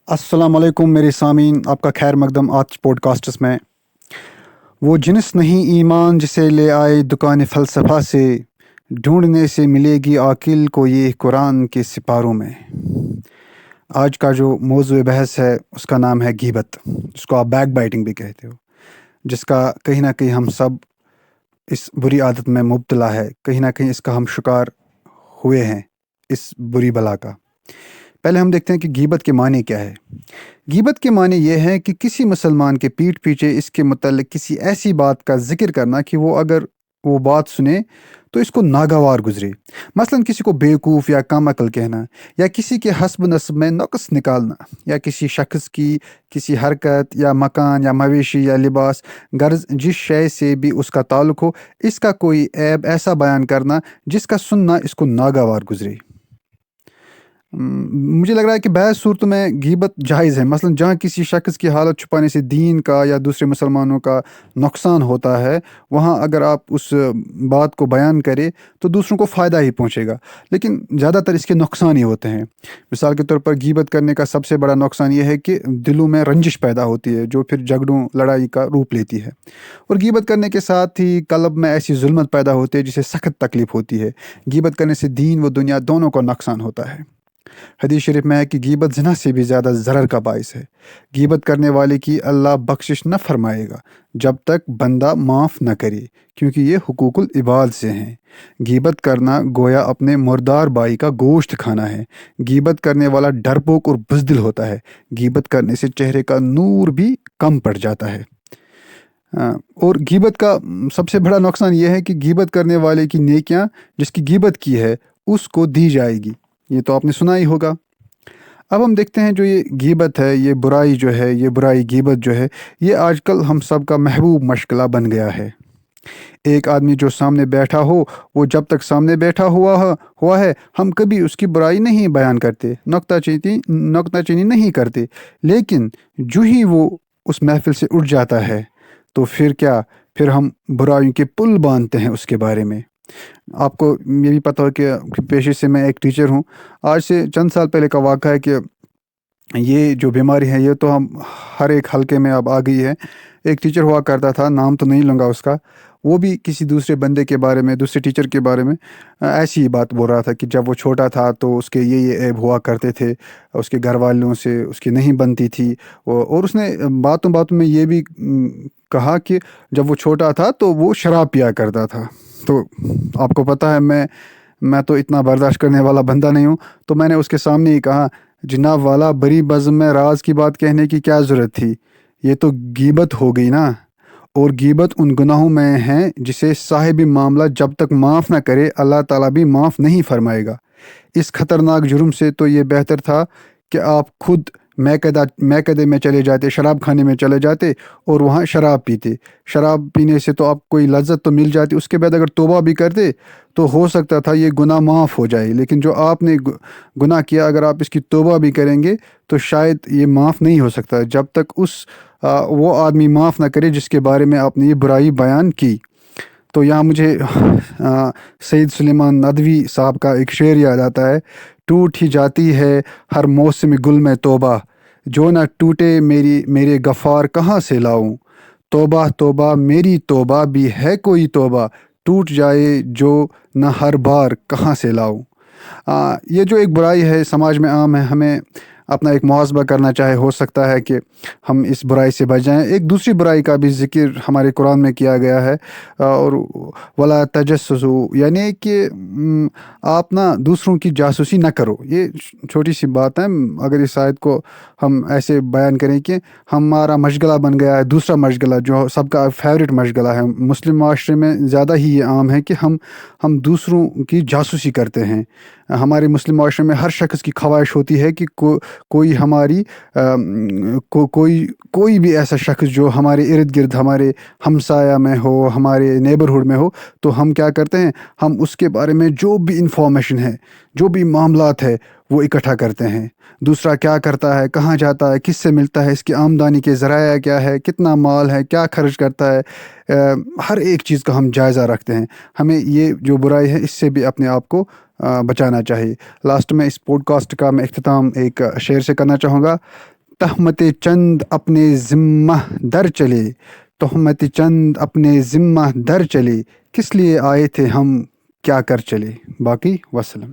अस्सलाम वालेकुम मेरे सामीन, आपका खैर मकदम आज पॉडकास्ट्स में। वो जिन्स नहीं ईमान जिसे ले आए दुकान फ़लसफ़ा से, ढूंढने से मिलेगी आकिल को ये कुरान के सिपारों में। आज का जो मौजू बहस है उसका नाम है गीबत, जिसको आप बैक बाइटिंग भी कहते हो, जिसका कहीं ना कहीं हम सब इस बुरी आदत में मुब्तला है, कहीं ना कहीं इसका हम शिकार हुए हैं, इस बुरी बला का। पहले हम देखते हैं कि गीबत के माने क्या है। गीबत के माने ये है कि किसी मुसलमान के पीठ पीछे इसके मुतल्लिक किसी ऐसी बात का जिक्र करना कि वो अगर वो बात सुने तो इसको नागवार गुजरे। मसलन किसी को बेवकूफ़ या कम अकल कहना, या किसी के हस्ब नस्ब में नक़्स निकालना, या किसी शख्स की किसी हरकत या मकान या मवेशी या लिबास गर्ज जिस शय से भी उसका ताल्लुक़ हो, इसका कोई ऐब ऐसा बयान करना जिसका सुनना इसको नागवार गुजरे। मुझे लग रहा है कि बैज़ सूरतों में गीबत जायज़ है। मसलन जहाँ किसी शख्स की हालत छुपाने से दीन का या दूसरे मुसलमानों का नुकसान होता है, वहाँ अगर आप उस बात को बयान करें तो दूसरों को फ़ायदा ही पहुँचेगा, लेकिन ज़्यादातर इसके नुकसान ही होते हैं। मिसाल के तौर पर गीबत करने का सबसे बड़ा नुकसान ये है कि दिलों में रंजिश पैदा होती है, जो फिर झगड़ों लड़ाई का रूप लेती है। और गीबत करने के साथ ही कल्ब में ऐसी जुल्मत पैदा होती है जिसे सख्त तकलीफ़ होती है। गीबत करने से दीन व दुनिया दोनों को नुकसान होता है। हदीस शरीफ में है कि गीबत ज़िना से भी ज़्यादा ज़रर का बाइस है। गीबत करने वाले की अल्लाह बख्शिश न फरमाएगा जब तक बंदा माफ़ न करे, क्योंकि ये हुकूकुल इबाद से हैं। गीबत करना गोया अपने मुर्दार भाई का गोश्त खाना है। गीबत करने वाला डरपोक और बुज़दिल होता है। गीबत करने से चेहरे का नूर भी कम पड़ जाता है। और गीबत का सबसे बड़ा नुकसान यह है कि गीबत करने वाले की नेकियां जिसकी गीबत की है उसको दी जाएगी। ये तो आपने सुना ही होगा। अब हम देखते हैं जो ये गीबत है, ये बुराई जो है, ये बुराई गीबत जो है, ये आजकल हम सब का महबूब मशगला बन गया है। एक आदमी जो सामने बैठा हो, वो जब तक सामने बैठा हुआ है हम कभी उसकी बुराई नहीं बयान करते, नुक्ताचीनी नहीं करते। लेकिन जो ही वो उस महफिल से उठ जाता है तो फिर क्या, फिर हम बुराइयों के पुल बांधते हैं उसके बारे में। आपको ये भी पता हो कि पेशे से मैं एक टीचर हूँ। आज से चंद साल पहले का वाक़ा है कि ये जो बीमारी है ये तो हम हर एक हलके में अब आ गई है। एक टीचर हुआ करता था, नाम तो नहीं लूँगा उसका, वो भी किसी दूसरे बंदे के बारे में, दूसरे टीचर के बारे में ऐसी ही बात बोल रहा था कि जब वो छोटा था तो उसके ये ऐब हुआ करते थे, उसके घर वालों से उसकी नहीं बनती थी। और उसने बातों बातों में ये भी कहा कि जब वो छोटा था तो वो शराब पिया करता था। तो आपको पता है मैं तो इतना बर्दाश्त करने वाला बंदा नहीं हूँ। तो मैंने उसके सामने ही कहा, जनाब वाला बरी बज़्म में राज की बात कहने की क्या ज़रूरत थी, ये तो गीबत हो गई ना। और गीबत उन गुनाहों में है जिसे साहिब मामला जब तक माफ़ ना करे अल्लाह ताला भी माफ़ नहीं फरमाएगा। इस खतरनाक जुर्म से तो ये बेहतर था कि आप खुद मैकदे में चले जाते, शराब खाने में चले जाते और वहाँ शराब पीते। शराब पीने से तो आप कोई लज्जत तो मिल जाती, उसके बाद अगर तौबा भी करते तो हो सकता था ये गुनाह माफ़ हो जाए। लेकिन जो आपने गुनाह किया, अगर आप इसकी तौबा भी करेंगे तो शायद ये माफ़ नहीं हो सकता जब तक वो आदमी माफ़ ना करे जिसके बारे में आपने ये बुराई बयान की। तो यहाँ मुझे सैयद सुलेमान नदवी साहब का एक शेर याद आता है, टूट ही जाती है हर मौसम गुल में तौबा, जो ना टूटे मेरे गफ़ार कहाँ से लाऊं। तौबा तौबा मेरी तौबा भी है कोई तौबा, टूट जाए जो न हर बार कहाँ से लाऊं। ये जो एक बुराई है समाज में आम है, हमें अपना एक मुहासबा करना चाहिए। हो सकता है कि हम इस बुराई से बच जाएं। एक दूसरी बुराई का भी जिक्र हमारे कुरान में किया गया है, और वला तजस्सुसु, यानी कि आप ना दूसरों की जासूसी ना करो। ये छोटी सी बात है। अगर इस आयत को हम ऐसे बयान करें कि हमारा मशगला बन गया है, दूसरा मशगला जो सबका फेवरेट मशगला है, मुस्लिम माशरे में ज़्यादा ही ये आम है कि हम दूसरों की जासूसी करते हैं। हमारे मुस्लिम माशरे में हर शख्स की ख्वाहिश होती है कि कोई हमारी कोई भी ऐसा शख्स जो हमारे इर्द गिर्द, हमारे हमसाया में हो, हमारे नेबरहुड में हो, तो हम क्या करते हैं, हम उसके बारे में जो भी इंफॉर्मेशन है, जो भी मामलात है, वो इकट्ठा करते हैं। दूसरा क्या करता है, कहाँ जाता है, किससे मिलता है, इसकी आमदनी के ज़राया क्या है, कितना माल है, क्या खर्च करता है, हर एक चीज़ का हम जायज़ा रखते हैं। हमें ये जो बुराई है इससे भी अपने आप को बचाना चाहिए। लास्ट में इस पॉडकास्ट का मैं इख्तिताम एक शेर से करना चाहूँगा تہمت چند اپنے ذمہ در چلے، تہمت چند اپنے ذمہ در چلے، کس لیے آئے تھے ہم کیا کر چلے. باقی وسلم.